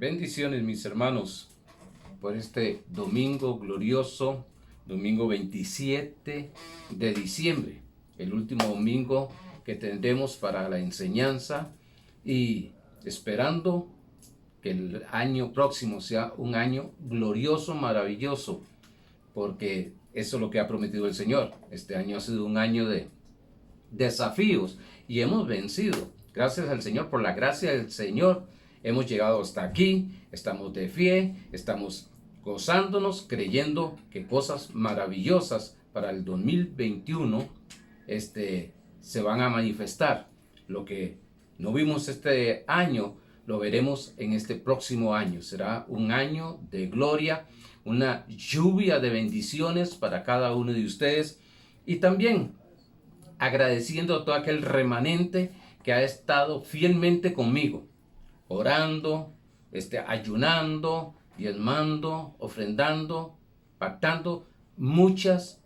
Bendiciones, mis hermanos, por este domingo glorioso, domingo 27 de diciembre, el último domingo que tendremos para la enseñanza y esperando que el año próximo sea un año glorioso, maravilloso, porque eso es lo que ha prometido el Señor. Este año ha sido un año de desafíos y hemos vencido. Gracias al Señor, por la gracia del Señor, hemos llegado hasta aquí, estamos de pie, estamos gozándonos, creyendo que cosas maravillosas para el 2021 se van a manifestar. Lo que no vimos este año, lo veremos en este próximo año. Será un año de gloria, una lluvia de bendiciones para cada uno de ustedes, y también agradeciendo a todo aquel remanente que ha estado fielmente conmigo, orando, ayunando, diezmando, ofrendando, pactando. Muchas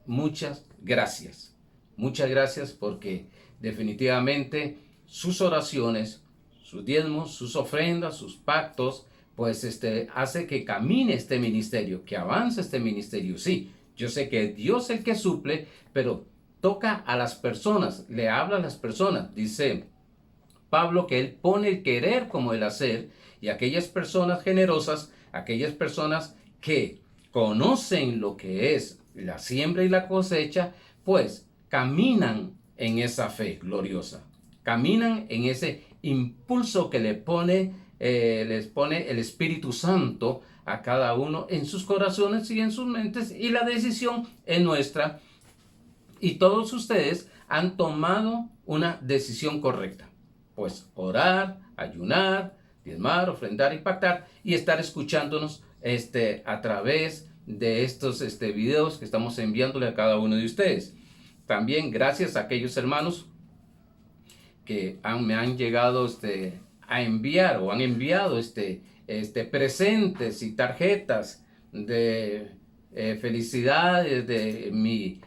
gracias. Muchas gracias, porque definitivamente sus oraciones, sus diezmos, sus ofrendas, sus pactos, pues hace que camine este ministerio, que avance este ministerio. Sí, yo sé que Dios es el que suple, pero toca a las personas, le habla a las personas. Dice Pablo que él pone el querer como el hacer, y aquellas personas generosas, aquellas personas que conocen lo que es la siembra y la cosecha, pues caminan en esa fe gloriosa, caminan en ese impulso que les pone el Espíritu Santo a cada uno en sus corazones y en sus mentes, y la decisión es nuestra. Y todos ustedes han tomado una decisión correcta, pues orar, ayunar, diezmar, ofrendar y pactar, y estar escuchándonos a través de estos videos que estamos enviándole a cada uno de ustedes. También gracias a aquellos hermanos que me han llegado a enviar, o han enviado presentes y tarjetas de felicidades de mi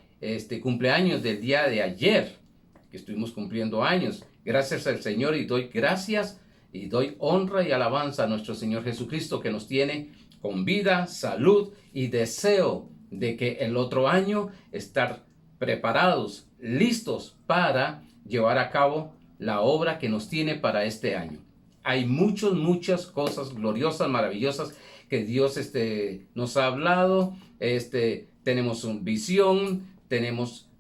cumpleaños del día de ayer, que estuvimos cumpliendo años. Gracias al Señor, y doy gracias y doy honra y alabanza a nuestro Señor Jesucristo, que nos tiene con vida, salud y deseo de que el otro año estar preparados, listos para llevar a cabo la obra que nos tiene para este año. Hay muchas cosas gloriosas, maravillosas que Dios nos ha hablado. Tenemos una visión, tenemos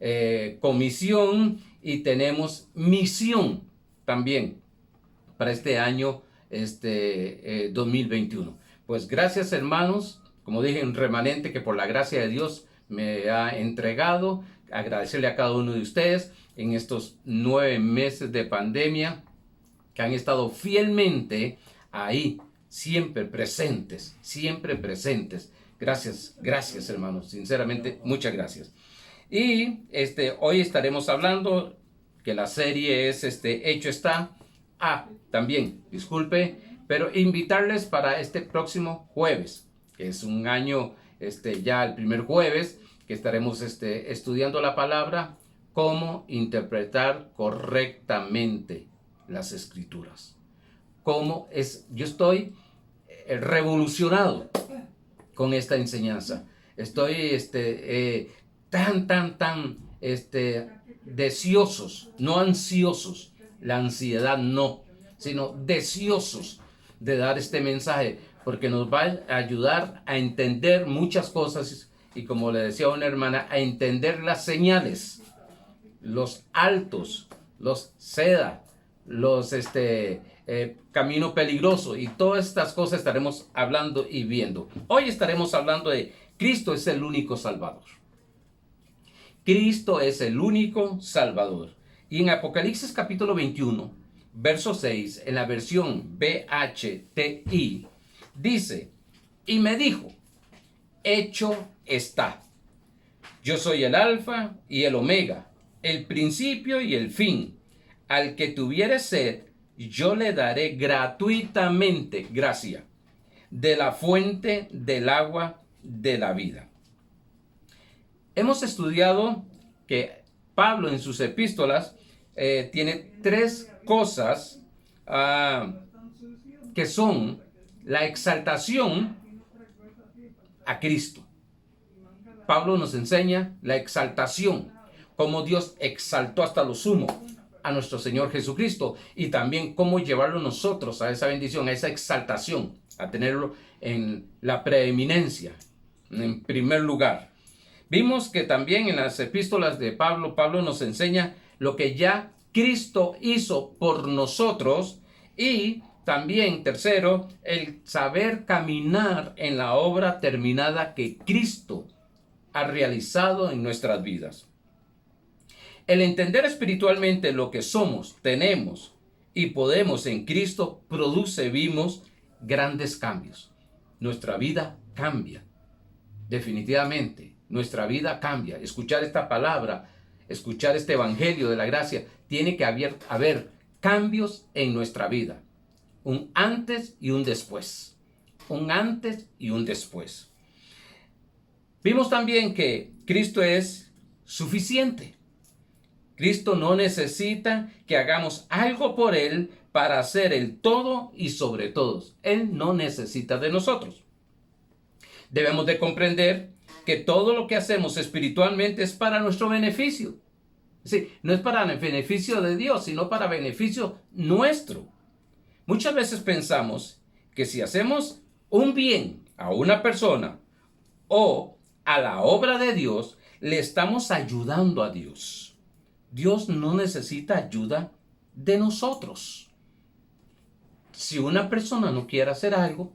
comisión y tenemos misión también para este año 2021. Pues gracias, hermanos, como dije, un remanente que por la gracia de Dios me ha entregado. Agradecerle a cada uno de ustedes en estos 9 meses de pandemia, que han estado fielmente ahí, siempre presentes, siempre presentes. Gracias, hermanos, sinceramente, muchas gracias. Y hoy estaremos hablando que la serie es Hecho está. También, disculpe, pero invitarles para este próximo jueves, que es un año, ya el primer jueves, que estaremos estudiando la palabra, cómo interpretar correctamente las escrituras. Yo estoy revolucionado con esta enseñanza. Estoy tan deseosos, no ansiosos, la ansiedad no, sino deseosos de dar este mensaje, porque nos va a ayudar a entender muchas cosas, y como le decía a una hermana, a entender las señales, los altos, los seda, los camino peligroso, y todas estas cosas estaremos hablando y viendo. Hoy estaremos hablando de Cristo es el único Salvador. Cristo es el único Salvador. Y en Apocalipsis capítulo 21, verso 6, en la versión BHTI, dice: y me dijo, hecho está. Yo soy el Alfa y el Omega, el principio y el fin. Al que tuviere sed, yo le daré gratuitamente gracia de la fuente del agua de la vida. Hemos estudiado que Pablo en sus epístolas tiene 3 cosas que son la exaltación a Cristo. Pablo nos enseña la exaltación, cómo Dios exaltó hasta lo sumo a nuestro Señor Jesucristo y también cómo llevarlo nosotros a esa bendición, a esa exaltación, a tenerlo en la preeminencia, en primer lugar. Vimos que también en las epístolas de Pablo, Pablo nos enseña lo que ya Cristo hizo por nosotros y también, tercero, el saber caminar en la obra terminada que Cristo ha realizado en nuestras vidas. El entender espiritualmente lo que somos, tenemos y podemos en Cristo produce, vimos, grandes cambios. Nuestra vida cambia. Definitivamente, nuestra vida cambia. Escuchar esta palabra, escuchar este evangelio de la gracia, tiene que haber cambios en nuestra vida. Un antes y un después. Un antes y un después. Vimos también que Cristo es suficiente. Cristo no necesita que hagamos algo por Él para hacer el todo y sobre todos. Él no necesita de nosotros. Debemos de comprender que todo lo que hacemos espiritualmente es para nuestro beneficio. Sí, no es para el beneficio de Dios, sino para beneficio nuestro. Muchas veces pensamos que si hacemos un bien a una persona o a la obra de Dios, le estamos ayudando a Dios. Dios no necesita ayuda de nosotros. Si una persona no quiere hacer algo,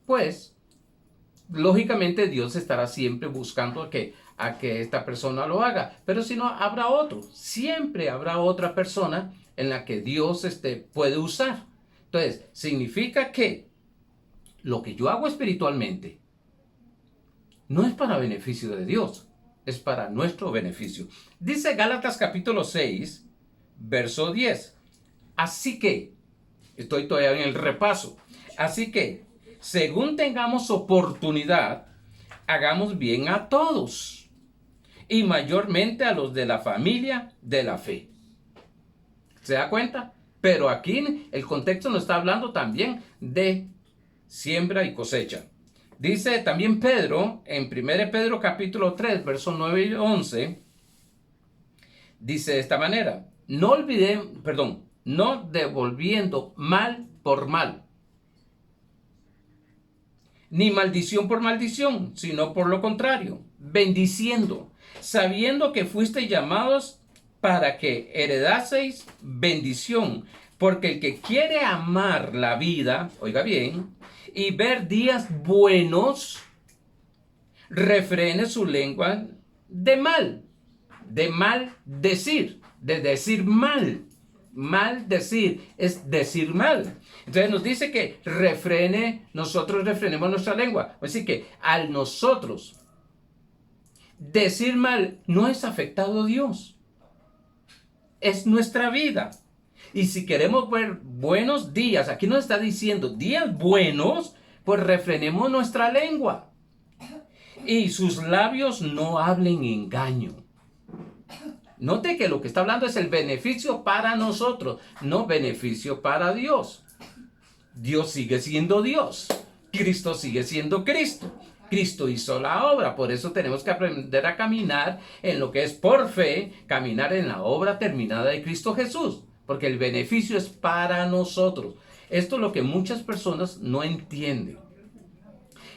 pues lógicamente Dios estará siempre buscando a que esta persona lo haga. Pero si no, habrá otro. Siempre habrá otra persona en la que Dios puede usar. Entonces, significa que lo que yo hago espiritualmente no es para beneficio de Dios, es para nuestro beneficio. Dice Gálatas capítulo 6, verso 10. Así que, estoy todavía en el repaso, así que, según tengamos oportunidad, hagamos bien a todos, y mayormente a los de la familia de la fe. ¿Se da cuenta? Pero aquí el contexto nos está hablando también de siembra y cosecha. Dice también Pedro, en 1 Pedro capítulo 3, versos 9 y 11, dice de esta manera, no devolviendo mal por mal, ni maldición por maldición, sino por lo contrario, bendiciendo, sabiendo que fuisteis llamados para que heredaseis bendición, porque el que quiere amar la vida, oiga bien, y ver días buenos, refrene su lengua de mal decir, de decir mal. Mal decir es decir mal. Entonces nos dice que nosotros refrenemos nuestra lengua. Así que al nosotros decir mal no es afectado a Dios. Es nuestra vida. Y si queremos ver buenos días, aquí nos está diciendo días buenos, pues refrenemos nuestra lengua. Y sus labios no hablen engaño. Note que lo que está hablando es el beneficio para nosotros, no beneficio para Dios. Dios sigue siendo Dios. Cristo sigue siendo Cristo. Cristo hizo la obra, por eso tenemos que aprender a caminar en lo que es por fe, caminar en la obra terminada de Cristo Jesús, porque el beneficio es para nosotros. Esto es lo que muchas personas no entienden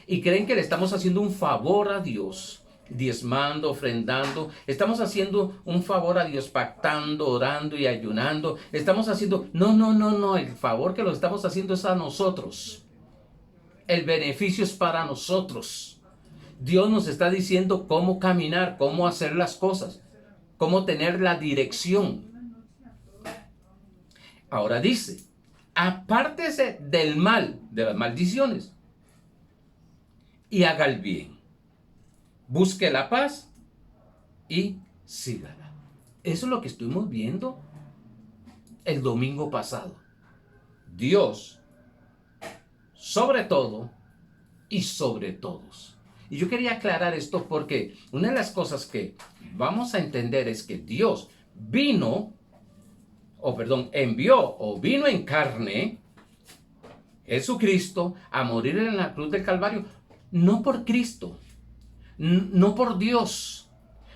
y creen que le estamos haciendo un favor a Dios, diezmando, ofrendando, estamos haciendo un favor a Dios, pactando, orando y ayunando, estamos haciendo, no, el favor que lo estamos haciendo es a nosotros. El beneficio es para nosotros. Dios nos está diciendo cómo caminar, cómo hacer las cosas, cómo tener la dirección. Ahora dice, apártese del mal, de las maldiciones, y haga el bien. Busque la paz y sígala. Eso es lo que estuvimos viendo el domingo pasado. Dios, sobre todo y sobre todos. Y yo quería aclarar esto porque una de las cosas que vamos a entender es que Dios envió o vino en carne, Jesucristo a morir en la cruz del Calvario, no por Cristo, no por Dios,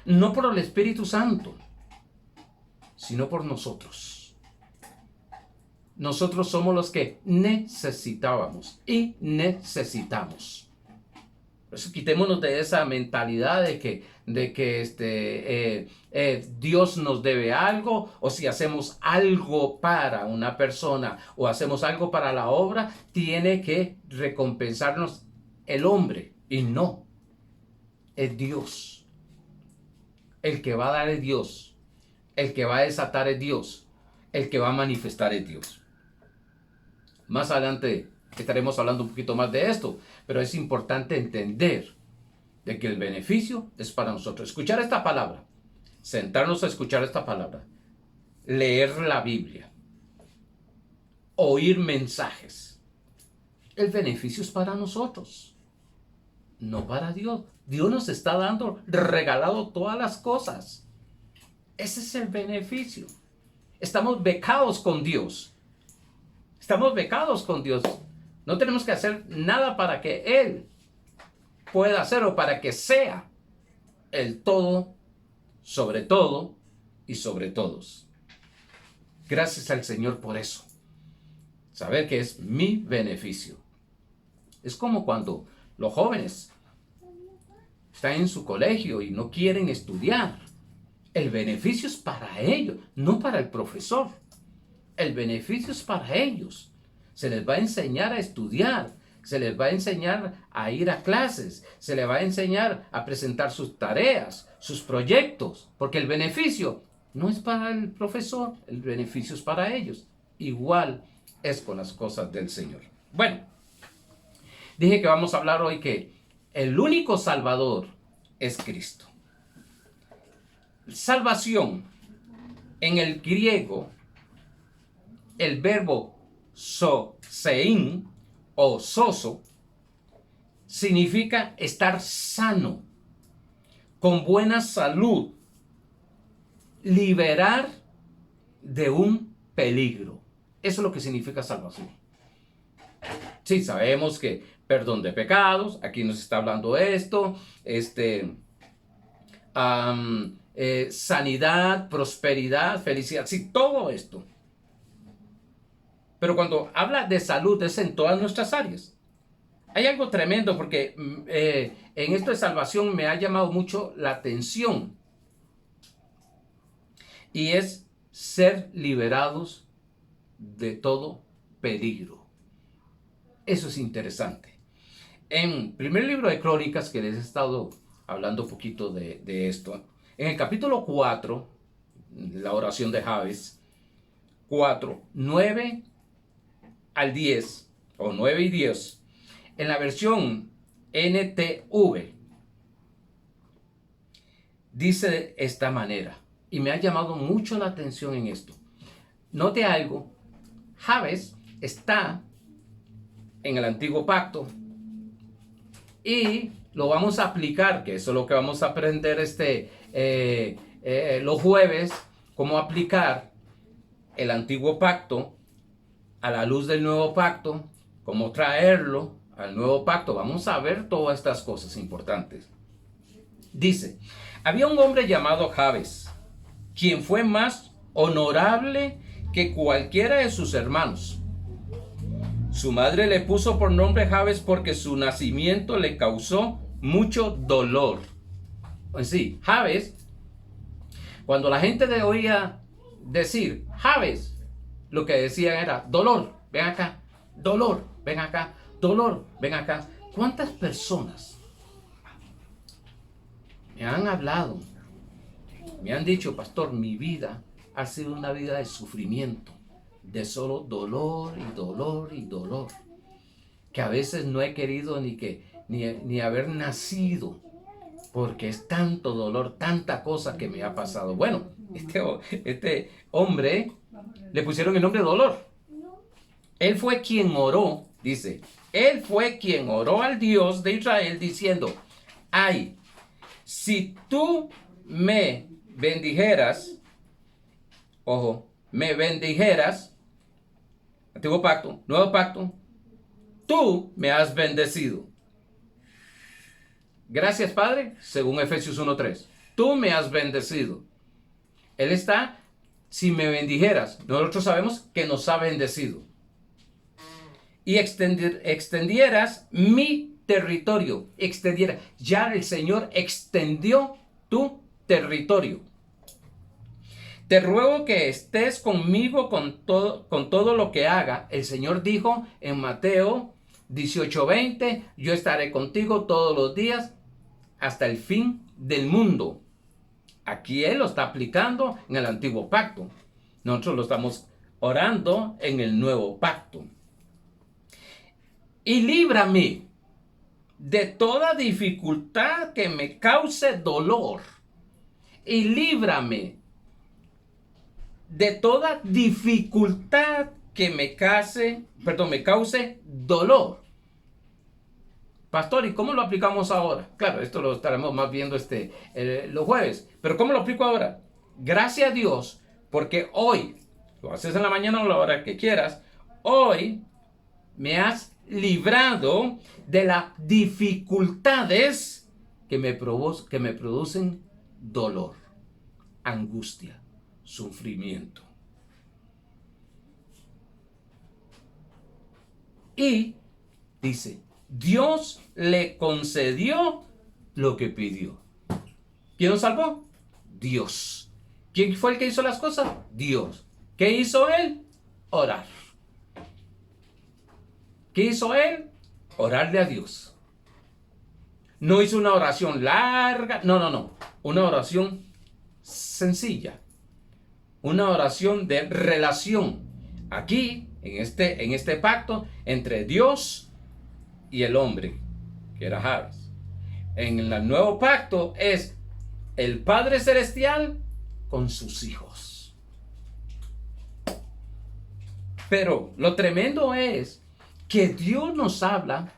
no por el Espíritu Santo, sino por nosotros. Nosotros somos los que necesitábamos y necesitamos. Por eso quitémonos de esa mentalidad de que Dios nos debe algo, o si hacemos algo para una persona o hacemos algo para la obra, tiene que recompensarnos el hombre. Y no, es Dios. El que va a dar es Dios. El que va a desatar es Dios. El que va a manifestar es Dios. Más adelante estaremos hablando un poquito más de esto, pero es importante entender de que el beneficio es para nosotros. Escuchar esta palabra, sentarnos a escuchar esta palabra, leer la Biblia, oír mensajes. El beneficio es para nosotros, no para Dios. Dios nos está dando, regalado todas las cosas. Ese es el beneficio. Estamos becados con Dios. Estamos becados con Dios. No tenemos que hacer nada para que Él pueda hacer o para que sea el todo y sobre todos. Gracias al Señor por eso. Saber que es mi beneficio. Es como cuando los jóvenes están en su colegio y no quieren estudiar. El beneficio es para ellos, no para el profesor. El beneficio es para ellos. Se les va a enseñar a estudiar, se les va a enseñar a ir a clases, se les va a enseñar a presentar sus tareas, sus proyectos, porque el beneficio no es para el profesor, el beneficio es para ellos. Igual es con las cosas del Señor. Bueno, dije que vamos a hablar hoy que el único Salvador es Cristo. Salvación, en el griego, el verbo sosein o soso significa estar sano, con buena salud, liberar de un peligro. Eso es lo que significa salvación. Sí, sabemos que perdón de pecados, aquí nos está hablando esto, sanidad, prosperidad, felicidad, sí, todo esto. Pero cuando habla de salud es en todas nuestras áreas. Hay algo tremendo porque en esto de salvación me ha llamado mucho la atención. Y es ser liberados de todo peligro. Eso es interesante. En el primer libro de Crónicas, que les he estado hablando un poquito de esto, en el capítulo 4, la oración de Jabes, 4, 9 al 10, o 9 y 10, en la versión NTV, dice de esta manera, y me ha llamado mucho la atención en esto. Note algo, Jabes está en el antiguo pacto, y lo vamos a aplicar, que eso es lo que vamos a aprender los jueves, cómo aplicar el antiguo pacto a la luz del nuevo pacto, cómo traerlo al nuevo pacto. Vamos a ver todas estas cosas importantes. Dice, había un hombre llamado Jabes, quien fue más honorable que cualquiera de sus hermanos. Su madre le puso por nombre Jabes porque su nacimiento le causó mucho dolor. Sí, Jabes, cuando la gente le oía decir Jabes, lo que decían era dolor, ven acá, dolor, ven acá, dolor, ven acá. ¿Cuántas personas me han hablado, me han dicho, pastor, mi vida ha sido una vida de sufrimiento, de solo dolor y dolor y dolor, que a veces no he querido ni haber nacido, porque es tanto dolor, tanta cosa que me ha pasado? Bueno, este hombre le pusieron el nombre dolor. Él fue quien oró, dice, él fue quien oró al Dios de Israel diciendo, ay, si tú me bendijeras, ojo, me bendijeras, antiguo pacto, nuevo pacto, tú me has bendecido. Gracias, Padre, según Efesios 1:3. Tú me has bendecido. Él está, si me bendijeras, nosotros sabemos que nos ha bendecido. Y extendieras mi territorio. Ya el Señor extendió tu territorio. Te ruego que estés conmigo con todo lo que haga. El Señor dijo en Mateo 18:20, yo estaré contigo todos los días hasta el fin del mundo. Aquí Él lo está aplicando en el antiguo pacto. Nosotros lo estamos orando en el nuevo pacto. Y líbrame de toda dificultad que me cause dolor. Y líbrame de toda dificultad que me cause dolor. Pastor, ¿y cómo lo aplicamos ahora? Claro, esto lo estaremos más viendo los jueves. Pero ¿cómo lo aplico ahora? Gracias a Dios, porque hoy, lo haces en la mañana o a la hora que quieras, hoy me has librado de las dificultades que me producen dolor, angustia, sufrimiento. Y dice, Dios le concedió lo que pidió. ¿Quién nos salvó? Dios. ¿Quién fue el que hizo las cosas? Dios. ¿Qué hizo Él? Orar. ¿Qué hizo Él? Orarle a Dios. No hizo una oración larga. No. Una oración sencilla. Una oración de relación. Aquí, en este pacto entre Dios y el hombre, que era Jabes. En el nuevo pacto es el Padre Celestial con sus hijos. Pero lo tremendo es que Dios nos habla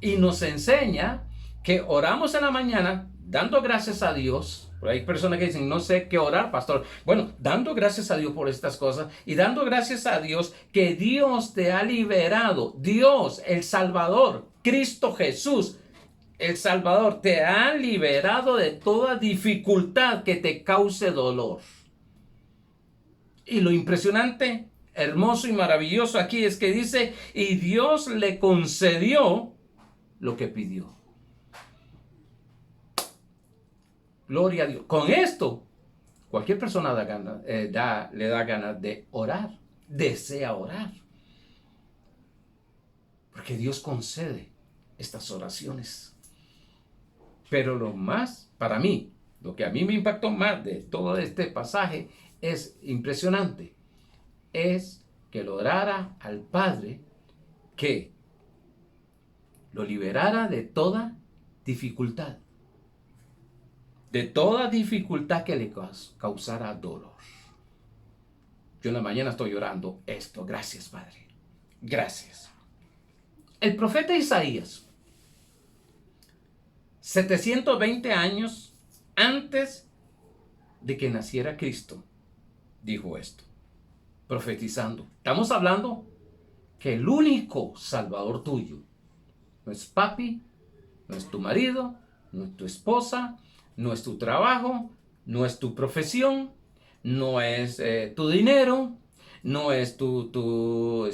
y nos enseña que oramos en la mañana dando gracias a Dios. Hay personas que dicen, no sé qué orar, pastor. Bueno, dando gracias a Dios por estas cosas y dando gracias a Dios que Dios te ha liberado. Dios, el Salvador, Cristo Jesús, el Salvador, te ha liberado de toda dificultad que te cause dolor. Y lo impresionante, hermoso y maravilloso aquí es que dice, y Dios le concedió lo que pidió. Gloria a Dios. Con esto, cualquier persona le da ganas de orar, desea orar. Porque Dios concede estas oraciones. Pero para mí, lo que a mí me impactó más de todo este pasaje es impresionante. Es que lo orara al Padre que lo liberara de toda dificultad. De toda dificultad que le causara dolor. Yo en la mañana estoy orando esto. Gracias, Padre. Gracias. El profeta Isaías, 720 años antes de que naciera Cristo, dijo esto, profetizando. Estamos hablando que el único Salvador tuyo no es papi, no es tu marido, no es tu esposa, no es tu trabajo, no es tu profesión, no es tu dinero, no es tu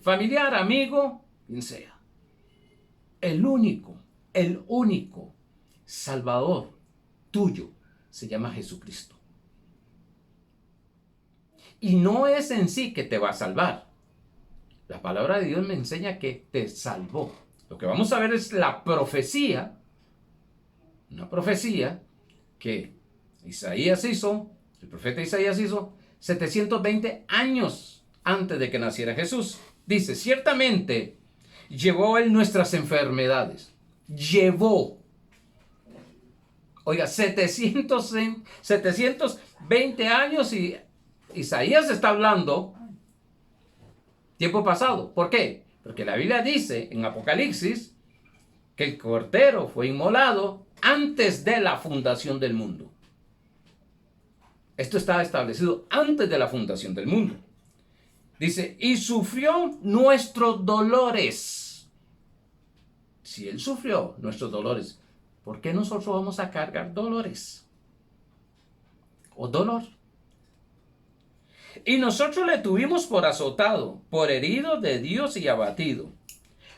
familiar, amigo, quien sea. El único Salvador tuyo se llama Jesucristo. Y no es en sí que te va a salvar. La palabra de Dios me enseña que te salvó. Lo que vamos a ver es la profecía. Una profecía que Isaías hizo, el profeta Isaías hizo 720 años antes de que naciera Jesús. Dice, ciertamente llevó Él nuestras enfermedades. Llevó. Oiga, 720 años y Isaías está hablando tiempo pasado. ¿Por qué? Porque la Biblia dice en Apocalipsis que el Cordero fue inmolado antes de la fundación del mundo. Esto está establecido antes de la fundación del mundo. Dice, y sufrió nuestros dolores. Si Él sufrió nuestros dolores, ¿por qué nosotros vamos a cargar dolores? O dolor. Y nosotros le tuvimos por azotado, por herido de Dios y abatido.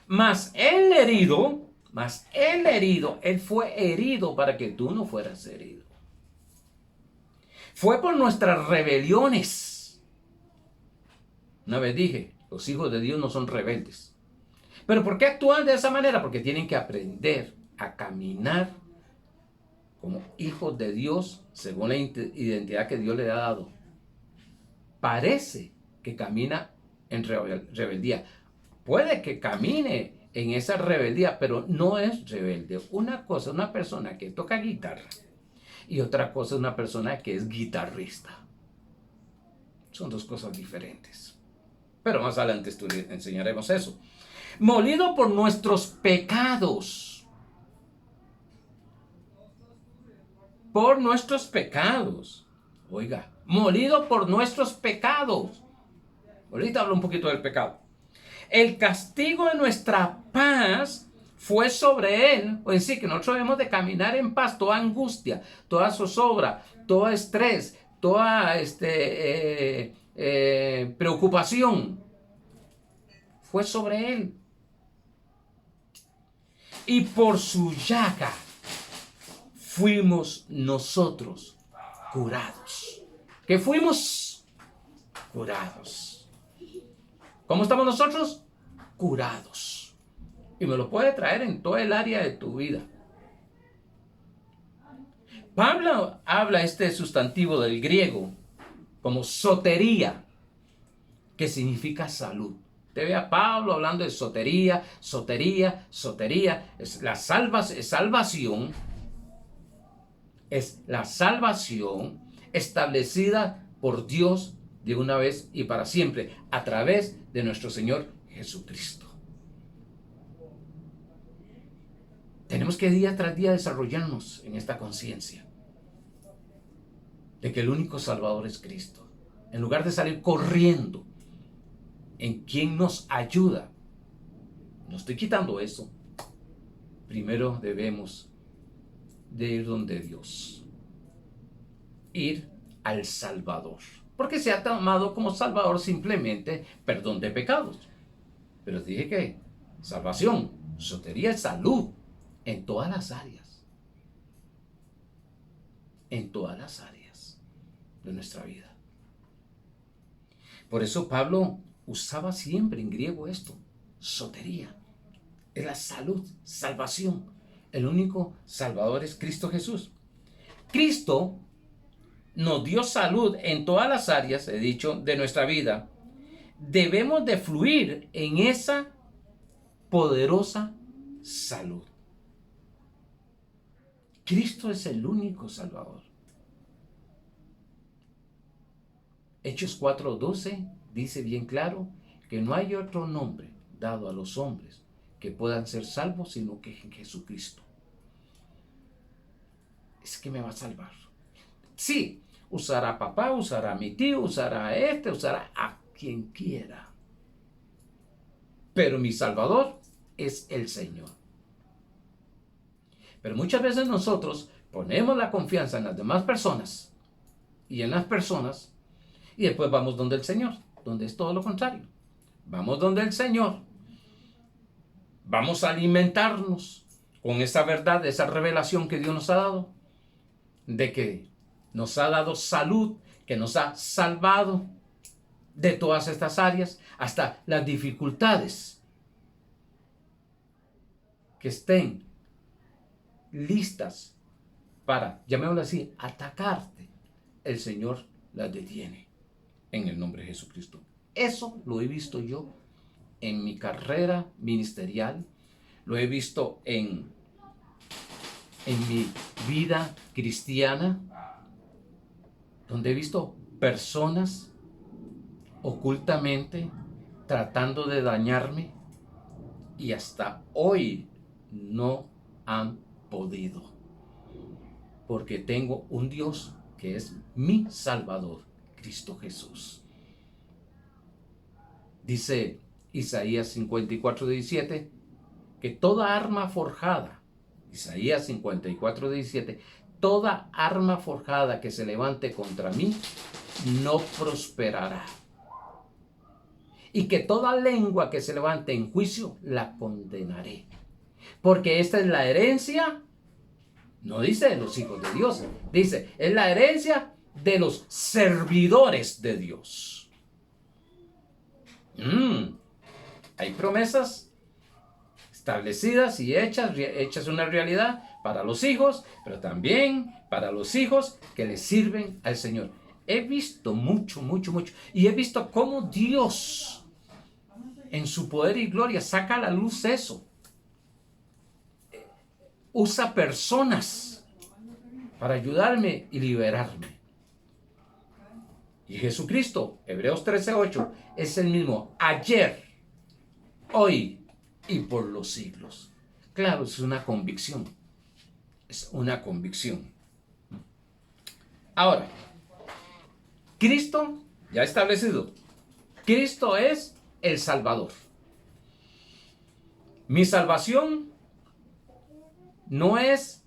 Mas el herido, Él fue herido para que tú no fueras herido. Fue por nuestras rebeliones. Una vez dije, los hijos de Dios no son rebeldes. ¿Pero por qué actúan de esa manera? Porque tienen que aprender a caminar como hijos de Dios según la identidad que Dios le ha dado. Parece que camina en rebeldía. Puede que camine en esa rebeldía, pero no es rebelde. Una cosa es una persona que toca guitarra y otra cosa es una persona que es guitarrista. Son dos cosas diferentes. Pero más adelante enseñaremos eso. Molido por nuestros pecados. Por nuestros pecados. Oiga, molido por nuestros pecados. Ahorita hablo un poquito del pecado. El castigo de nuestra paz fue sobre Él. O en sí, que nosotros debemos de caminar en paz. Toda angustia, toda zozobra, todo estrés, toda preocupación fue sobre Él. Y por su llaga fuimos nosotros curados. Que fuimos curados. ¿Cómo estamos nosotros? Curados. Y me lo puede traer en todo el área de tu vida. Pablo habla este sustantivo del griego como sotería, que significa salud. Te ve a Pablo hablando de sotería. Es la salvación. Es la salvación establecida por Dios de una vez y para siempre a través de nuestro Señor Jesucristo. Tenemos que día tras día desarrollarnos en esta conciencia de que el único Salvador es Cristo. En lugar de salir corriendo en quien nos ayuda, no estoy quitando eso. Primero debemos de ir donde Dios. Ir al Salvador. Porque se ha tomado como Salvador simplemente perdón de pecados. Pero dije que salvación, sotería es salud en todas las áreas. En todas las áreas de nuestra vida. Por eso Pablo usaba siempre en griego esto, sotería. Es la salud, salvación. El único Salvador es Cristo Jesús. Cristo nos dio salud en todas las áreas, he dicho, de nuestra vida. Debemos de fluir en esa poderosa salud. Cristo es el único Salvador. Hechos 4:12 dice bien claro que no hay otro nombre dado a los hombres que puedan ser salvos sino que en Jesucristo. Es que me va a salvar. Sí, usará a papá, usará a mi tío, usará a usará a quien quiera. Pero mi Salvador es el Señor. Pero muchas veces nosotros ponemos la confianza en las demás personas y en las personas y después vamos donde el Señor, donde es todo lo contrario. Vamos donde el Señor. Vamos a alimentarnos con esa verdad, esa revelación que Dios nos ha dado, de que nos ha dado salud, que nos ha salvado de todas estas áreas, hasta las dificultades que estén listas para, llamémoslo así, atacarte, el Señor las detiene en el nombre de Jesucristo. Eso lo he visto yo en mi carrera ministerial, lo he visto en mi vida cristiana, donde he visto personas ocultamente tratando de dañarme y hasta hoy no han podido, porque tengo un Dios que es mi Salvador, Cristo Jesús. Dice Isaías 54:17, que toda arma forjada, Isaías 54:17, toda arma forjada que se levante contra mí no prosperará. Y que toda lengua que se levante en juicio la condenaré. Porque esta es la herencia, no dice de los hijos de Dios, dice, es la herencia de los servidores de Dios. Hay promesas establecidas y hechas una realidad para los hijos, pero también para los hijos que le sirven al Señor. He visto mucho, y he visto cómo Dios en su poder y gloria saca a la luz eso. Usa personas para ayudarme y liberarme. Y Jesucristo, Hebreos 13:8, es el mismo ayer, hoy y por los siglos. Claro, es una convicción. Es una convicción. Ahora, Cristo, ya establecido, Cristo es el Salvador. Mi salvación no es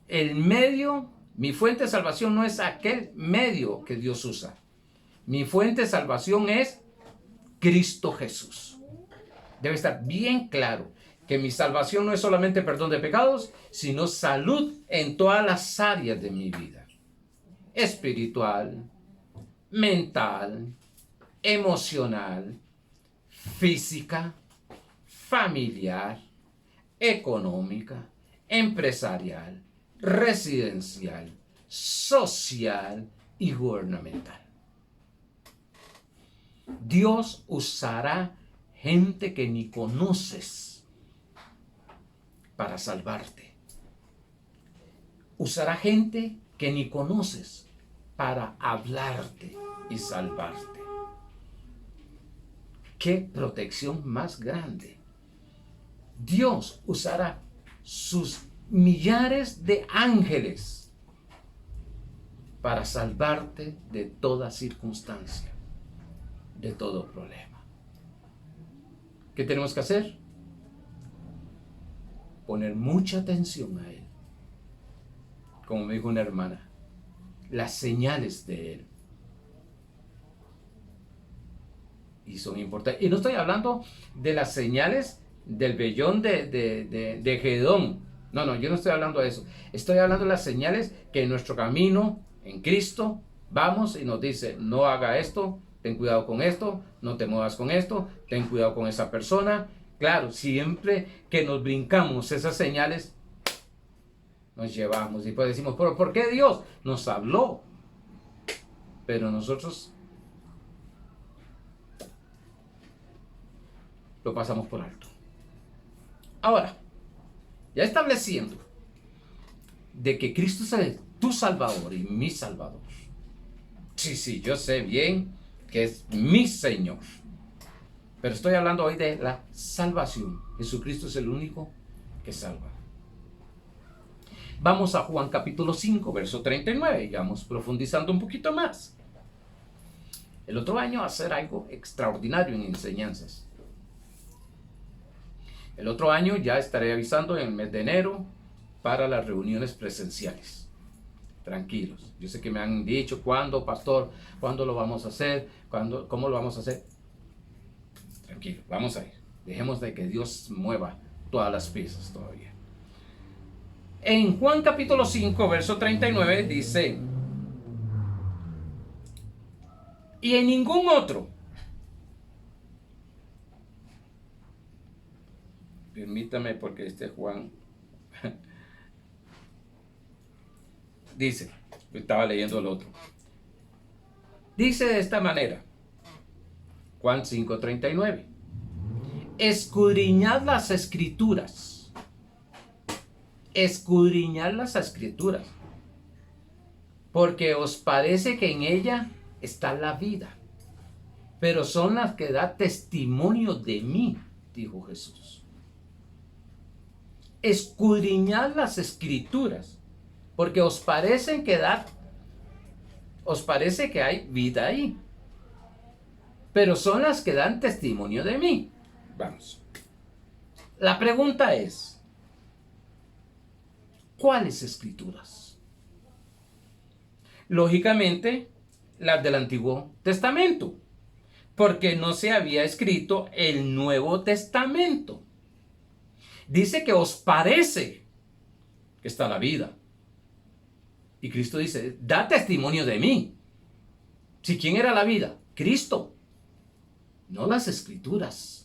el medio, mi fuente de salvación no es aquel medio que Dios usa. Mi fuente de salvación es Cristo Jesús. Debe estar bien claro que mi salvación no es solamente perdón de pecados, sino salud en todas las áreas de mi vida. Espiritual, mental, emocional, física, familiar, económica, empresarial, residencial, social y gubernamental. Dios usará gente que ni conoces para salvarte. Usará gente que ni conoces para hablarte y salvarte. ¡Qué protección más grande! Dios usará sus millares de ángeles para salvarte de toda circunstancia, de todo problema. ¿Qué tenemos que hacer? Poner mucha atención a Él. Como me dijo una hermana, las señales de Él. Y son importantes. Y no estoy hablando de las señales del vellón de Gedón. No, yo no estoy hablando de eso. Estoy hablando de las señales que en nuestro camino, en Cristo, vamos y nos dice, no haga esto, ten cuidado con esto, no te muevas con esto, ten cuidado con esa persona. Claro, siempre que nos brincamos esas señales, nos llevamos y pues decimos, pero ¿por qué Dios nos habló? Pero nosotros lo pasamos por alto. Ahora, ya estableciendo de que Cristo es tu Salvador y mi Salvador. Sí, yo sé bien que es mi Señor. Pero estoy hablando hoy de la salvación. Jesucristo es el único que salva. Vamos a Juan capítulo 5, verso 39. Y vamos profundizando un poquito más. El otro año hacer algo extraordinario en enseñanzas. El otro año ya estaré avisando en el mes de enero para las reuniones presenciales. Tranquilos. Yo sé que me han dicho, ¿cuándo, pastor? ¿Cuándo lo vamos a hacer? ¿Cómo lo vamos a hacer? Tranquilo, vamos a ir. Dejemos de que Dios mueva todas las piezas todavía. En Juan capítulo 5, verso 39 dice, y en ningún otro, permítame porque Juan dice, estaba leyendo el otro, dice de esta manera, Juan 5:39, escudriñad las escrituras, porque os parece que en ella está la vida, pero son las que da testimonio de mí, dijo Jesús. Escudriñad las escrituras, porque os parece que hay vida ahí. pero son las que dan testimonio de mí. Vamos. La pregunta es, ¿cuáles escrituras? Lógicamente, las del Antiguo Testamento, porque no se había escrito el Nuevo Testamento. Dice que os parece que está la vida. Y Cristo dice, da testimonio de mí. ¿Si quién era la vida? Cristo, no las escrituras.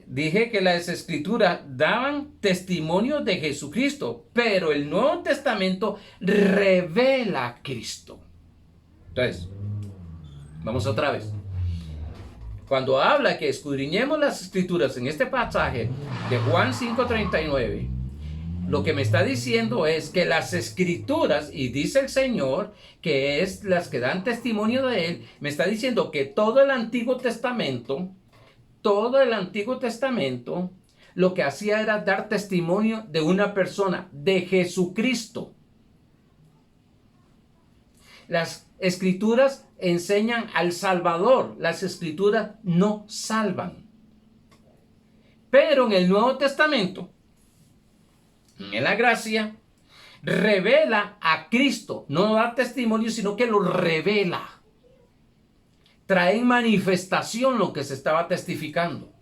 Dije que las escrituras daban testimonio de Jesucristo, pero el Nuevo Testamento revela a Cristo. Entonces, vamos otra vez. Cuando habla que escudriñemos las escrituras en este pasaje de Juan 5:39, lo que me está diciendo es que las escrituras, y dice el Señor que es las que dan testimonio de Él, me está diciendo que todo el Antiguo Testamento, lo que hacía era dar testimonio de una persona, de Jesucristo. Las escrituras enseñan al Salvador, las escrituras no salvan. Pero en el Nuevo Testamento, en la gracia, revela a Cristo, no da testimonio, sino que lo revela. Trae en manifestación lo que se estaba testificando.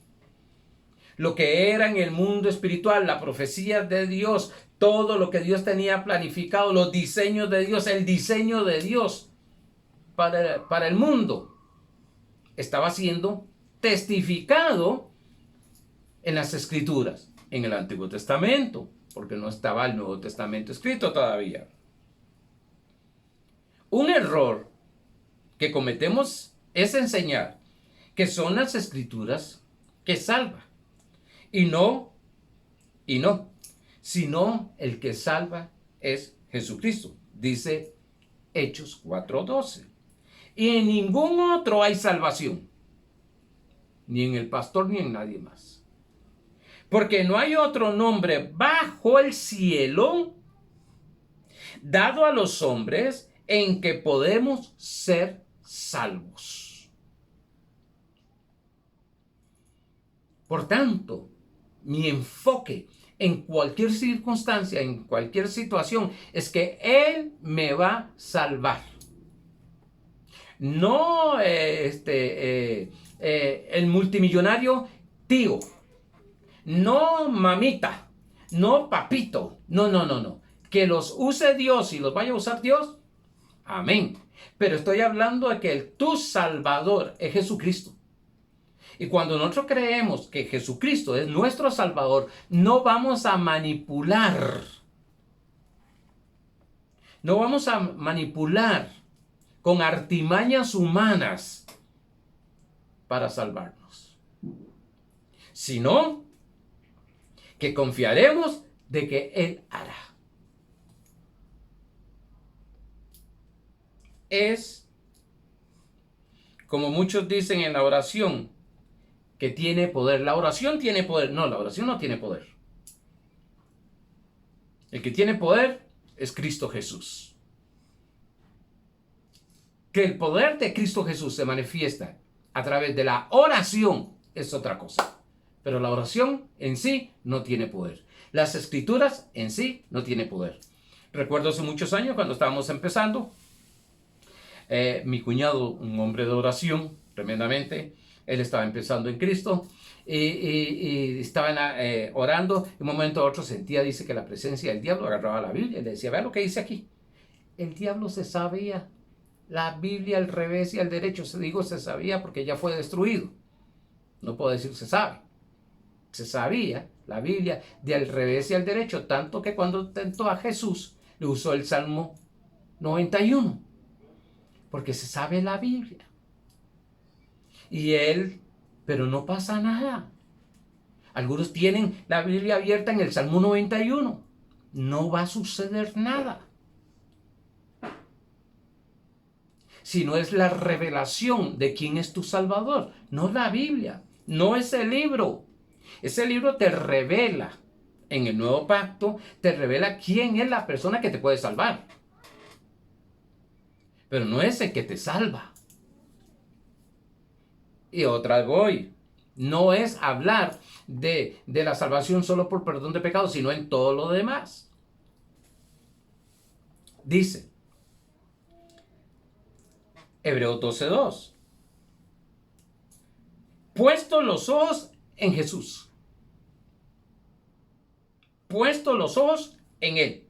Lo que era en el mundo espiritual, la profecía de Dios, todo lo que Dios tenía planificado, los diseños de Dios, el diseño de Dios para el mundo, estaba siendo testificado en las Escrituras, en el Antiguo Testamento, porque no estaba el Nuevo Testamento escrito todavía. Un error que cometemos es enseñar que son las Escrituras que salvan. Y no, sino el que salva es Jesucristo, dice Hechos 4:12. Y en ningún otro hay salvación, ni en el pastor ni en nadie más. Porque no hay otro nombre bajo el cielo dado a los hombres en que podemos ser salvos. Por tanto, mi enfoque en cualquier circunstancia, en cualquier situación, es que Él me va a salvar. No el multimillonario tío, no mamita, no papito, no. Que los use Dios y los vaya a usar Dios, amén. Pero estoy hablando de que tu Salvador es Jesucristo. Y cuando nosotros creemos que Jesucristo es nuestro Salvador, no vamos a manipular. No vamos a manipular con artimañas humanas para salvarnos. Sino que confiaremos de que Él hará. Es como muchos dicen en la oración, que tiene poder. La oración tiene poder. No, la oración no tiene poder. El que tiene poder es Cristo Jesús. Que el poder de Cristo Jesús se manifiesta a través de la oración es otra cosa. Pero la oración en sí no tiene poder. Las escrituras en sí no tienen poder. Recuerdo hace muchos años cuando estábamos empezando, mi cuñado, un hombre de oración, tremendamente, él estaba empezando en Cristo y estaba orando. De un momento a otro sentía, dice que la presencia del diablo agarraba la Biblia y le decía, vea lo que dice aquí. El diablo se sabía la Biblia al revés y al derecho. Se sabía porque ya fue destruido. No puedo decir se sabe. Se sabía la Biblia de al revés y al derecho, tanto que cuando tentó a Jesús le usó el Salmo 91, porque se sabe la Biblia. Y él, pero no pasa nada. Algunos tienen la Biblia abierta en el Salmo 91. No va a suceder nada. Sino es la revelación de quién es tu Salvador, no la Biblia, no ese libro. Ese libro te revela, en el Nuevo Pacto, te revela quién es la persona que te puede salvar. pero no es el que te salva. Y otra voy. No es hablar de la salvación solo por perdón de pecados, sino en todo lo demás. Dice Hebreos 12:2. Puesto los ojos en Jesús. Puesto los ojos en Él.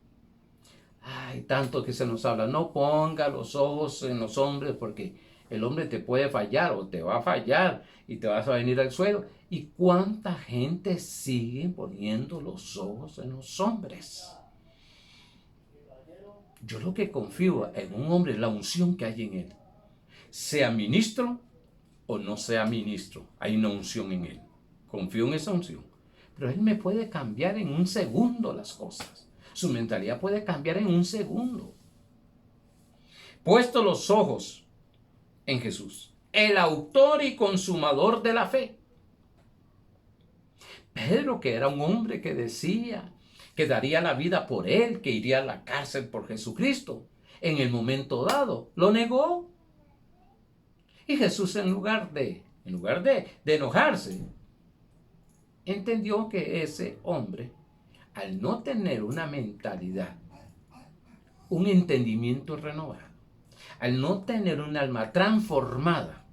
Ay, tanto que se nos habla. No ponga los ojos en los hombres porque el hombre te puede fallar o te va a fallar y te vas a venir al suelo. ¿Y cuánta gente sigue poniendo los ojos en los hombres? Yo lo que confío en un hombre es la unción que hay en él. Sea ministro o no sea ministro, hay una unción en él. Confío en esa unción. Pero él me puede cambiar en un segundo las cosas. Su mentalidad puede cambiar en un segundo. Puesto los ojos en Jesús, el autor y consumador de la fe. Pedro, que era un hombre que decía que daría la vida por él, que iría a la cárcel por Jesucristo, en el momento dado, lo negó. Y Jesús, en lugar de enojarse, entendió que ese hombre, al no tener una mentalidad, un entendimiento renovado, al no tener un alma transformada,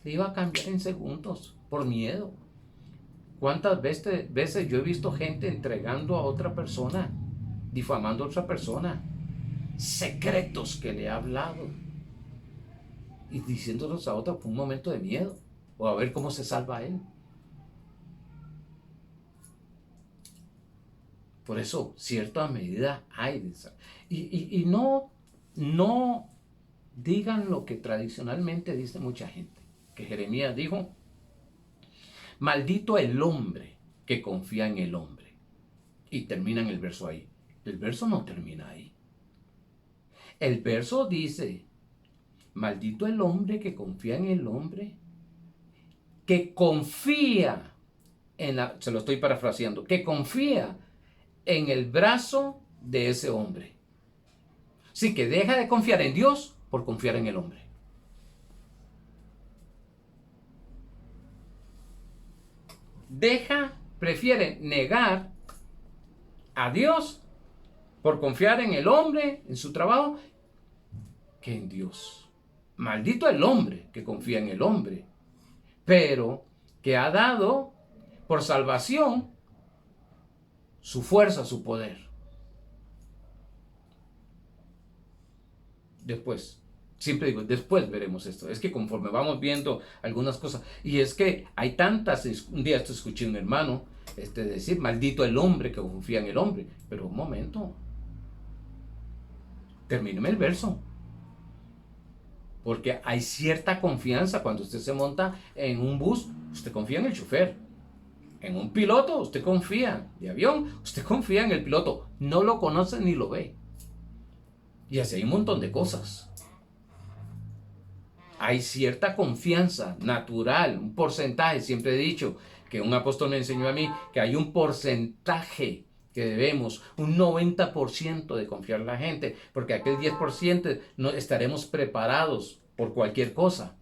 le iba a cambiar en segundos por miedo. ¿Cuántas veces yo he visto gente entregando a otra persona, difamando a otra persona, secretos que le ha hablado y diciéndolos a otro por un momento de miedo o a ver cómo se salva él? Por eso, cierta medida hay de esa. Y no digan lo que tradicionalmente dice mucha gente, que Jeremías dijo: maldito el hombre que confía en el hombre. Y termina en el verso ahí. El verso no termina ahí. El verso dice: maldito el hombre que confía en el hombre, que confía se lo estoy parafraseando, que confía en el brazo de ese hombre. Sí, que deja de confiar en Dios por confiar en el hombre. Prefiere negar a Dios por confiar en el hombre, en su trabajo, que en Dios. Maldito el hombre que confía en el hombre, pero que ha dado por salvación su fuerza, su poder. Después, siempre digo, después veremos esto. Es que conforme vamos viendo algunas cosas, y es que hay tantas. Un día esto escuché a un hermano decir: maldito el hombre que confía en el hombre. Pero un momento, termíneme el verso. Porque hay cierta confianza cuando usted se monta en un bus. Usted confía en el chofer. En un piloto, usted confía. De avión, usted confía en el piloto. No lo conoce ni lo ve. Y así hay un montón de cosas. Hay cierta confianza natural, un porcentaje. Siempre he dicho que un apóstol me enseñó a mí que hay un porcentaje que debemos, un 90% de confiar en la gente, porque aquel 10% no estaremos preparados por cualquier cosa.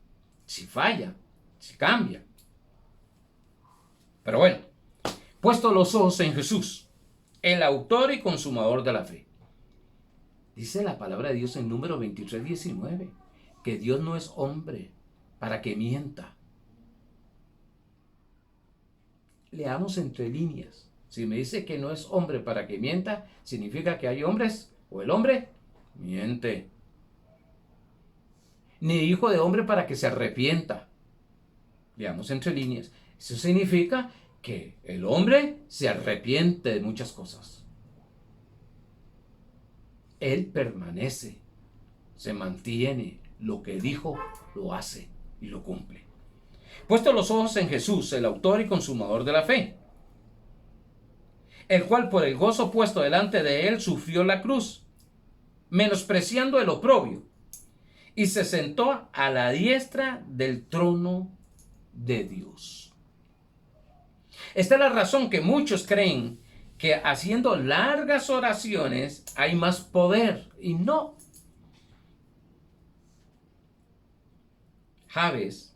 Si falla, si cambia. Pero bueno, puesto los ojos en Jesús, el autor y consumador de la fe. Dice la palabra de Dios en Números 23:19, que Dios no es hombre para que mienta. Leamos entre líneas. Si me dice que no es hombre para que mienta, significa que hay hombres, o el hombre miente. Ni hijo de hombre para que se arrepienta. Leamos entre líneas. Eso significa que el hombre se arrepiente de muchas cosas. Él permanece, se mantiene, lo que dijo lo hace y lo cumple. Puesto los ojos en Jesús, el autor y consumador de la fe, el cual por el gozo puesto delante de él sufrió la cruz, menospreciando el oprobio, y se sentó a la diestra del trono de Dios. Esta es la razón que muchos creen que haciendo largas oraciones hay más poder, y no. Jabes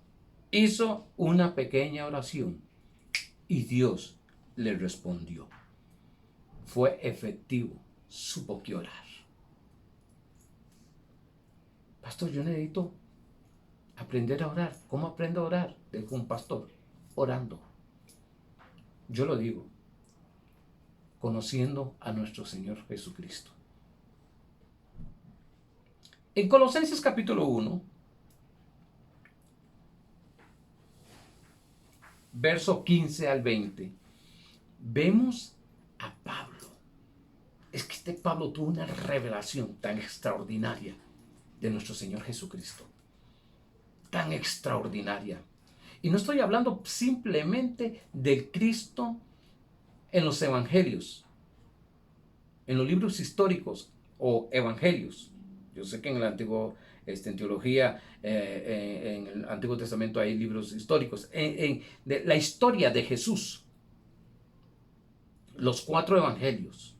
hizo una pequeña oración y Dios le respondió. Fue efectivo, supo que orar. Pastor, yo necesito aprender a orar. ¿Cómo aprendo a orar? Dijo un pastor, orando. Yo lo digo, conociendo a nuestro Señor Jesucristo. En Colosenses capítulo 1, verso 15 al 20, vemos a Pablo. Es que este Pablo tuvo una revelación tan extraordinaria de nuestro Señor Jesucristo. Tan extraordinaria. Y no estoy hablando simplemente del Cristo en los evangelios, en los libros históricos o evangelios. Yo sé que en el antiguo, en teología, en el Antiguo Testamento hay libros históricos. De la historia de Jesús, los 4 evangelios.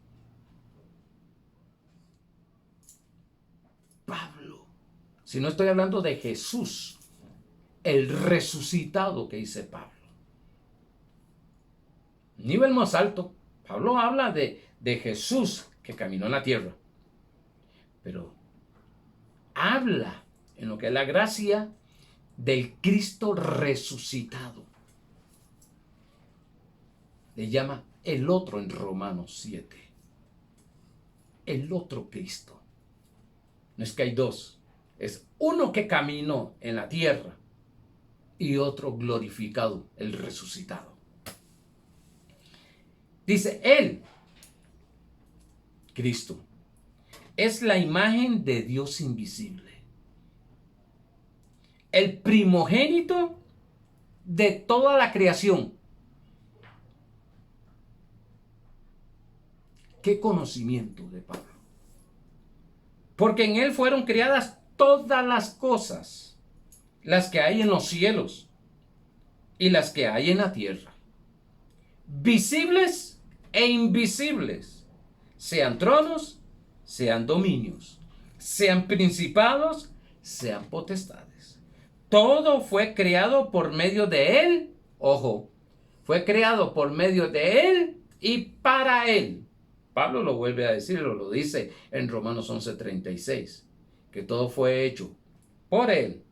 Pablo, si no estoy hablando de Jesús, el resucitado que dice Pablo. Nivel más alto, Pablo habla de Jesús que caminó en la tierra, pero habla en lo que es la gracia del Cristo resucitado. Le llama el otro en Romanos 7. El otro Cristo. No es que hay dos, es uno que caminó en la tierra y otro glorificado, el resucitado. Dice él, Cristo, es la imagen de Dios invisible, el primogénito de toda la creación. Qué conocimiento de Pablo. Porque en él fueron creadas todas las cosas, las que hay en los cielos y las que hay en la tierra, visibles e invisibles, sean tronos, sean dominios, sean principados, sean potestades. Todo fue creado por medio de él. Ojo, fue creado por medio de él y para él. Pablo lo vuelve a decir, lo dice en Romanos 11:36, que todo fue hecho por él,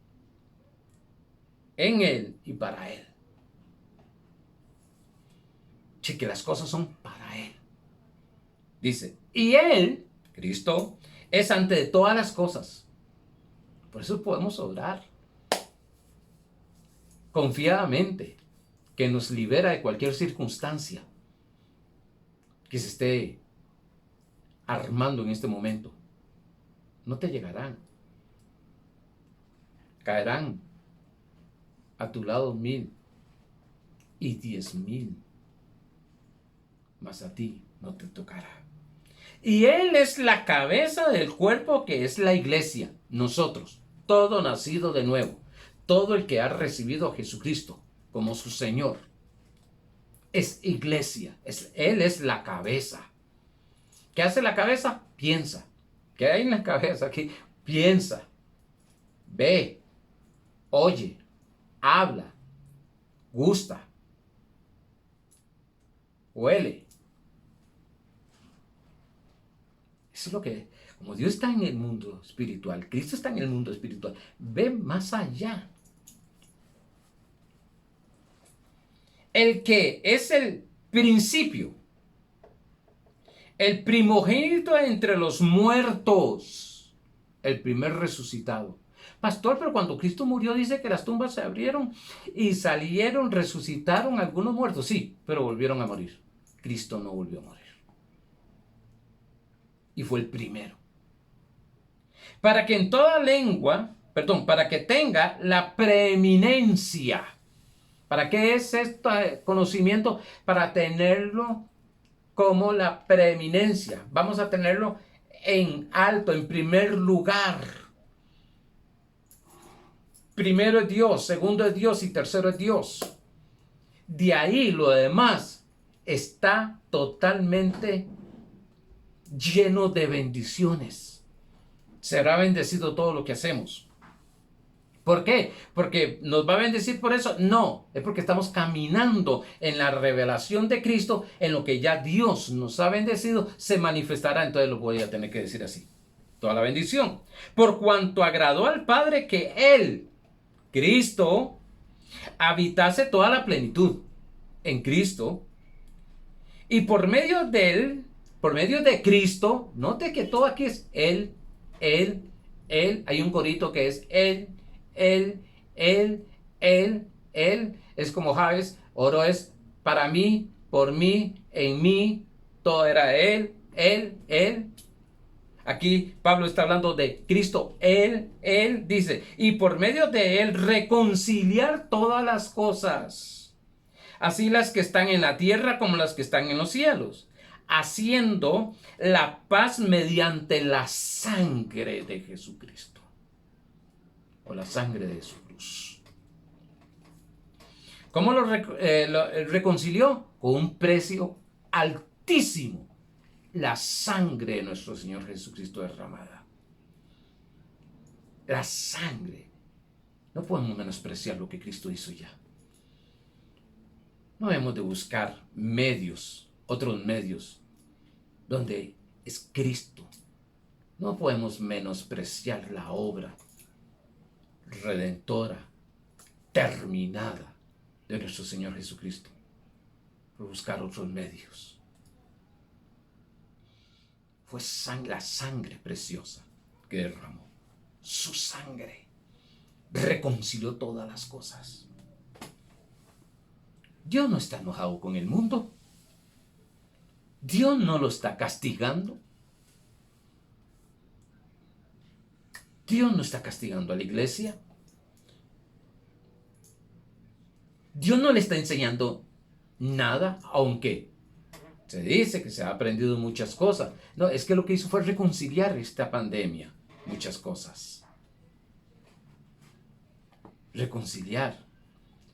en él y para él. Sí, que las cosas son para él. Dice, y él, Cristo, es ante de todas las cosas. Por eso podemos orar confiadamente, que nos libera de cualquier circunstancia que se esté armando en este momento. No te llegarán. Caerán a tu lado 1000 y 10,000, mas a ti no te tocará. Y él es la cabeza del cuerpo, que es la iglesia, nosotros, todo nacido de nuevo, todo el que ha recibido a Jesucristo como su Señor, es iglesia, él es la cabeza. ¿Qué hace la cabeza? Piensa. ¿Qué hay en la cabeza aquí? Piensa, ve, oye, habla, gusta, huele. Eso es lo que, como Dios está en el mundo espiritual, Cristo está en el mundo espiritual, ve más allá. El que es el principio, el primogénito entre los muertos, el primer resucitado. Pastor, pero cuando Cristo murió dice que las tumbas se abrieron y salieron, resucitaron algunos muertos. Sí, pero volvieron a morir. Cristo no volvió a morir. Y fue el primero. Para que en toda lengua, para que tenga la preeminencia. ¿Para qué es este conocimiento? Para tenerlo como la preeminencia. Vamos a tenerlo en alto, en primer lugar. Primero es Dios, segundo es Dios y tercero es Dios. De ahí lo demás está totalmente lleno de bendiciones. Será bendecido todo lo que hacemos. ¿Por qué? ¿Porque nos va a bendecir por eso? No, es porque estamos caminando en la revelación de Cristo, en lo que ya Dios nos ha bendecido, se manifestará. Entonces lo voy a tener que decir así. Toda la bendición. Por cuanto agradó al Padre que Él, Cristo, habitase toda la plenitud en Cristo, y por medio de Él, por medio de Cristo, note que todo aquí es Él, Él, Él. Hay un corito que es Él, Él, Él, Él, Él. Es como Javes, oro es para mí, por mí, en mí. Todo era Él, Él, Él. Aquí Pablo está hablando de Cristo, Él dice, y por medio de Él reconciliar todas las cosas, así las que están en la tierra como las que están en los cielos, haciendo la paz mediante la sangre de Jesucristo, o la sangre de su cruz. ¿Cómo lo reconcilió? Con un precio altísimo. La sangre de nuestro Señor Jesucristo derramada. La sangre. No podemos menospreciar lo que Cristo hizo ya. No debemos de buscar medios, otros medios, donde es Cristo. No podemos menospreciar la obra redentora, terminada de nuestro Señor Jesucristo, por buscar otros medios. Fue la sangre preciosa que derramó. Su sangre reconcilió todas las cosas. Dios no está enojado con el mundo. Dios no lo está castigando. Dios no está castigando a la iglesia. Dios no le está enseñando nada, aunque se dice que se ha aprendido muchas cosas. No, es que lo que hizo fue reconciliar esta pandemia. Muchas cosas. Reconciliar.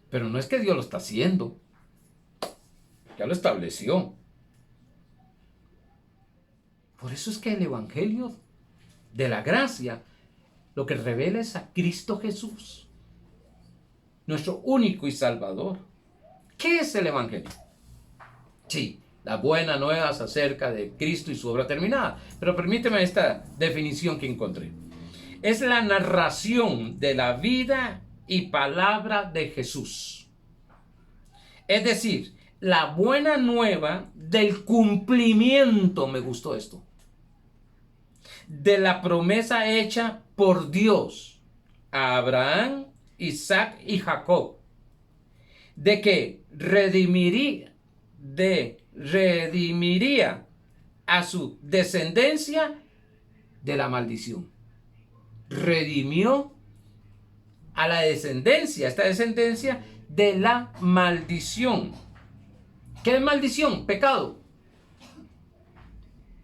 Pero no es que Dios lo está haciendo. Ya lo estableció. Por eso es que el Evangelio de la gracia lo que revela es a Cristo Jesús, nuestro único y Salvador. ¿Qué es el Evangelio? Sí, las buenas nuevas acerca de Cristo y su obra terminada. Pero permíteme esta definición que encontré. Es la narración de la vida y palabra de Jesús. Es decir, la buena nueva del cumplimiento, me gustó esto, de la promesa hecha por Dios a Abraham, Isaac y Jacob, de que redimiría a su descendencia de la maldición. Redimió a la descendencia, esta descendencia de la maldición. ¿Qué es maldición? Pecado.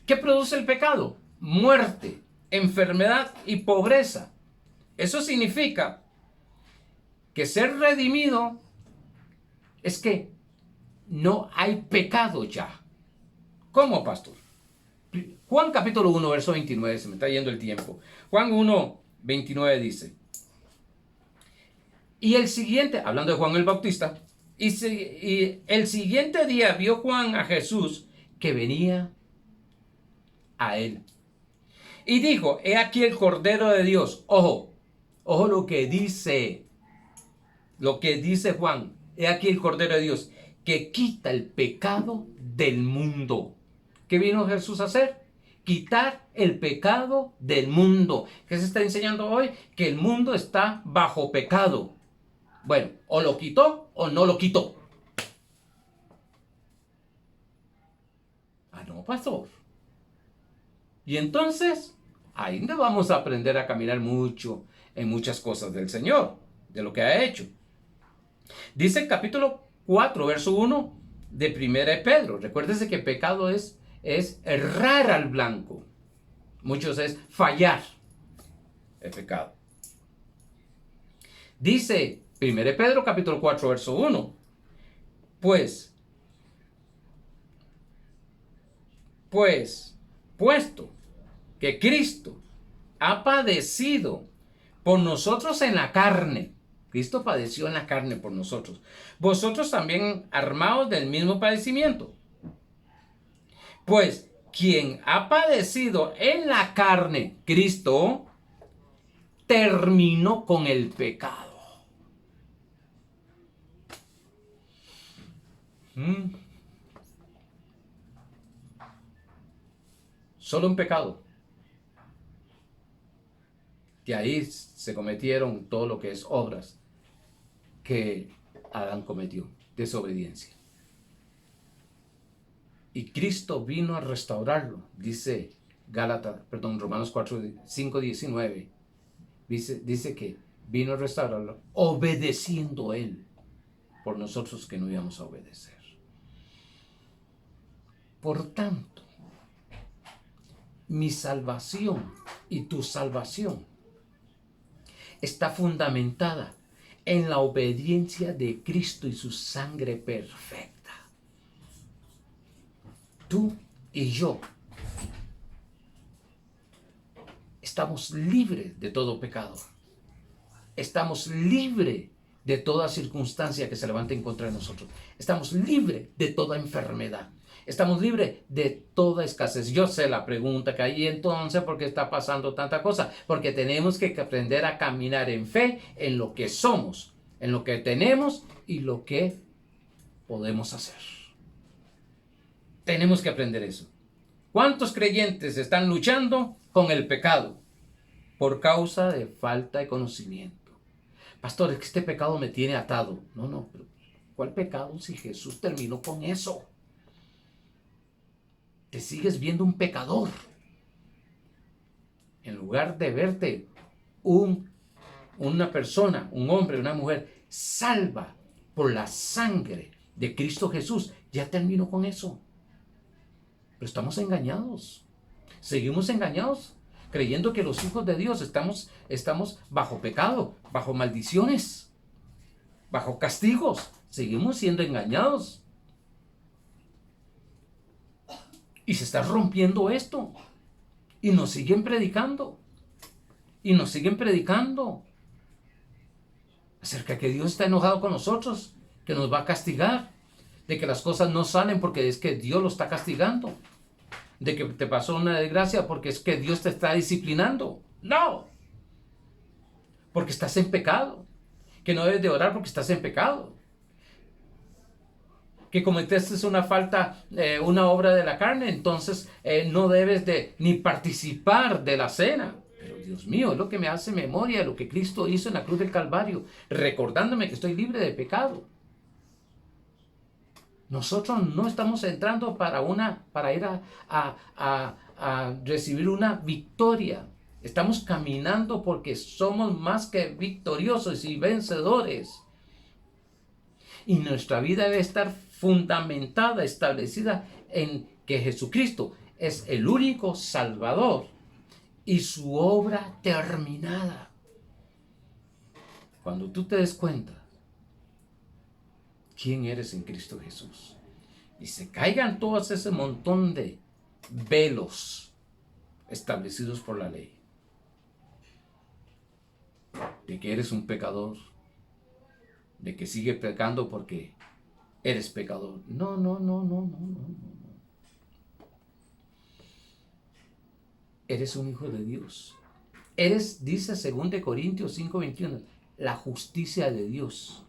¿Qué produce el pecado? Muerte, enfermedad y pobreza. Eso significa que ser redimido es que no hay pecado ya. ¿Cómo, pastor? Juan capítulo 1, verso 29, se me está yendo el tiempo. Juan 1, 29 dice, y el siguiente, hablando de Juan el Bautista, y el siguiente día vio Juan a Jesús que venía a él. Y dijo, he aquí el Cordero de Dios. Ojo, ojo lo que dice Juan. He aquí el Cordero de Dios, que quita el pecado del mundo. ¿Qué vino Jesús a hacer? Quitar el pecado del mundo. ¿Qué se está enseñando hoy? Que el mundo está bajo pecado. Bueno, o lo quitó o no lo quitó. Ah, no, pastor. Y entonces, ahí no vamos a aprender a caminar mucho en muchas cosas del Señor, de lo que ha hecho. Dice el capítulo 4, verso 1 de 1 de Pedro. Recuérdese que pecado es errar al blanco. Muchos es fallar. El pecado. Dice 1 de Pedro, capítulo 4, verso 1. Pues, puesto que Cristo ha padecido por nosotros en la carne. Cristo padeció en la carne por nosotros. Vosotros también armados del mismo padecimiento. Pues quien ha padecido en la carne, Cristo, terminó con el pecado. Solo un pecado. De ahí se cometieron todo lo que es obras que Adán cometió, desobediencia. Y Cristo vino a restaurarlo, dice Romanos 5:19. Dice que vino a restaurarlo, obedeciendo Él por nosotros que no íbamos a obedecer. Por tanto, mi salvación y tu salvación está fundamentada en la obediencia de Cristo y su sangre perfecta. Tú y yo estamos libres de todo pecado. Estamos libres de toda circunstancia que se levante en contra de nosotros. Estamos libres de toda enfermedad. Estamos libres de toda escasez. Yo sé la pregunta que hay entonces, ¿por qué está pasando tanta cosa? Porque tenemos que aprender a caminar en fe, en lo que somos, en lo que tenemos y lo que podemos hacer. Tenemos que aprender eso. ¿Cuántos creyentes están luchando con el pecado? Por causa de falta de conocimiento. Pastor, es que este pecado me tiene atado. No, pero ¿cuál pecado si Jesús terminó con eso? Te sigues viendo un pecador. En lugar de verte una persona, un hombre, una mujer salva por la sangre de Cristo Jesús, ya terminó con eso. Pero estamos engañados. Seguimos engañados, creyendo que los hijos de Dios estamos bajo pecado, bajo maldiciones, bajo castigos. Seguimos siendo engañados. Y se está rompiendo esto. Y nos siguen predicando. Y nos siguen predicando acerca de que Dios está enojado con nosotros, que nos va a castigar, de que las cosas no salen porque es que Dios lo está castigando, de que te pasó una desgracia porque es que Dios te está disciplinando. No, porque estás en pecado, que no debes de orar porque estás en pecado, que cometiste una falta, una obra de la carne, entonces no debes de ni participar de la cena. Pero Dios mío, es lo que me hace memoria de lo que Cristo hizo en la cruz del Calvario, recordándome que estoy libre de pecado. Nosotros no estamos entrando para ir a recibir una victoria. Estamos caminando porque somos más que victoriosos y vencedores. Y nuestra vida debe estar fundamentada, establecida en que Jesucristo es el único Salvador y su obra terminada. Cuando tú te des cuenta quién eres en Cristo Jesús y se caigan todos ese montón de velos establecidos por la ley, de que eres un pecador, de que sigue pecando porque eres pecador. No. Eres un hijo de Dios. Eres, dice 2 Corintios 5:21, la justicia de Dios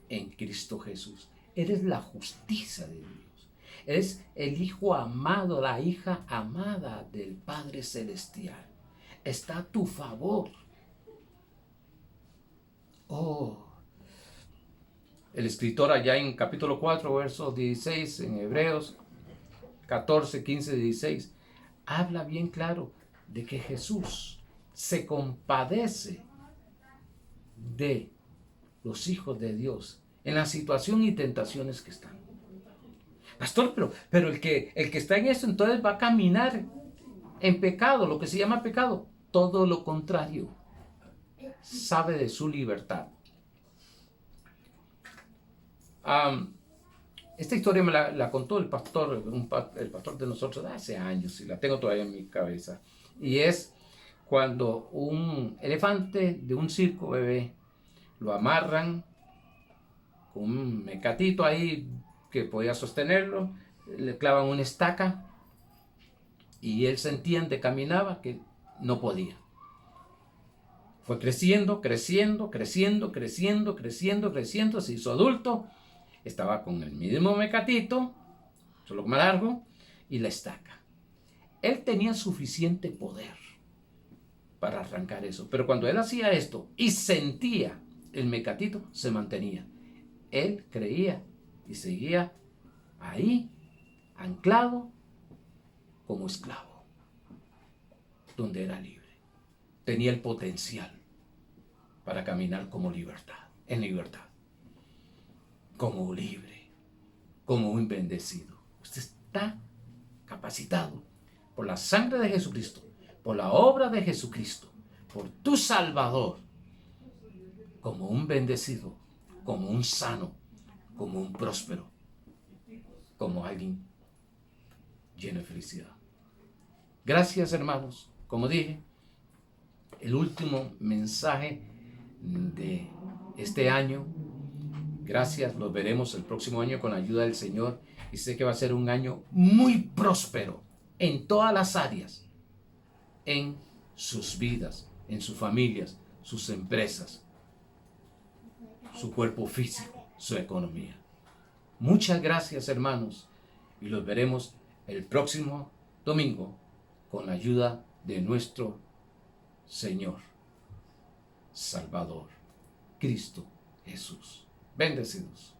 en Cristo Jesús. Eres la justicia de Dios. Eres el hijo amado, la hija amada del Padre Celestial. Está a tu favor. El escritor allá en capítulo 4, verso 16, en Hebreos 14, 15, 16, habla bien claro de que Jesús se compadece de los hijos de Dios en la situación y tentaciones que están. Pastor, pero el que está en eso entonces va a caminar en pecado, lo que se llama pecado. Todo lo contrario, sabe de su libertad. Esta historia me la contó el pastor de nosotros hace años y la tengo todavía en mi cabeza. Y es cuando un elefante de un circo bebé lo amarran con un mecatito ahí que podía sostenerlo, le clavan una estaca y él sentía que caminaba que no podía. Fue creciendo, creciendo, creciendo, creciendo, creciendo, creciendo, se hizo adulto, estaba con el mismo mecatito, solo más largo, y la estaca. Él tenía suficiente poder para arrancar eso, pero cuando él hacía esto y sentía el mecatito, se mantenía. Él creía y seguía ahí, anclado como esclavo, donde era libre. Tenía el potencial para caminar como en libertad, como libre, como un bendecido. Usted está capacitado por la sangre de Jesucristo, por la obra de Jesucristo, por tu Salvador, como un bendecido, como un sano, como un próspero, como alguien lleno de felicidad. Gracias, hermanos. Como dije, el último mensaje de este año. Gracias, los veremos el próximo año con la ayuda del Señor. Y sé que va a ser un año muy próspero en todas las áreas, en sus vidas, en sus familias, sus empresas, su cuerpo físico, su economía. Muchas gracias, hermanos, y los veremos el próximo domingo con la ayuda de nuestro Señor, Salvador, Cristo Jesús. Bendecidos.